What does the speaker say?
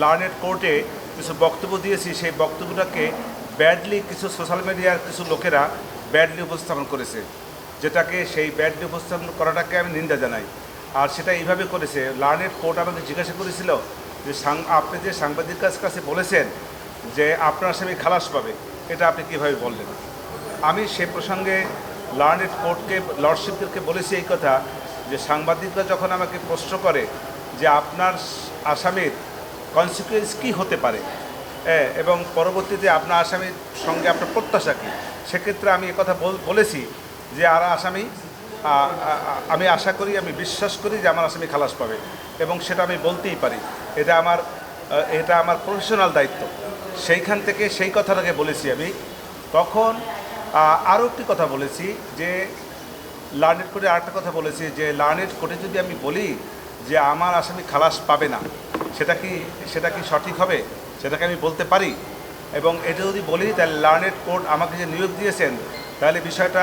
Learned কোর্টে কিছু বক্তব্য দিয়েছি, সেই বক্তব্যটাকে ব্যাডলি কিছু সোশ্যাল মিডিয়ার কিছু লোকেরা ব্যাডলি উপস্থাপন করেছে, যেটাকে সেই ব্যাডলি উপস্থাপন করাটাকে আমি নিন্দা জানাই। আর সেটা এইভাবে করেছে, লার্নেড কোর্ট আমাকে জিজ্ঞাসা করেছিল যে আপনি যে সাংবাদিকের কাছে বলেছেন যে আপনার আসামি খালাস পাবে, এটা আপনি কীভাবে বললেন। আমি সে প্রসঙ্গে লার্নেড কোর্টকে, লর্ডশিপদেরকে বলেছি এই কথা যে সাংবাদিকরা যখন আমাকে প্রশ্ন করে যে আপনার আসামির কনসিকুয়েন্স কী হতে পারে, এবং পরবর্তীতে আপনার আসামির সঙ্গে আপনার প্রত্যাশা কী, সেক্ষেত্রে আমি একথা বলেছি যে আর আসামি, আমি আশা করি, আমি বিশ্বাস করি যে আমার আসামি খালাস পাবে, এবং সেটা আমি বলতেই পারি। এটা আমার প্রফেশনাল দায়িত্ব। সেইখান থেকে সেই কথাটাকে বলেছি আমি। তখন আরও একটি কথা বলেছি যে লার্নেড কোর্টে আরেকটা কথা বলেছি যে লার্নেড কোর্টে যদি আমি বলি যে আমার আসামি খালাস পাবে না, সেটা কি সঠিক হবে, সেটাকে আমি বলতে পারি। এবং এটা যদি বলি তাহলে লার্নেড কোর্ট আমাকে যে নিয়োগ দিয়েছেন, তাহলে বিষয়টা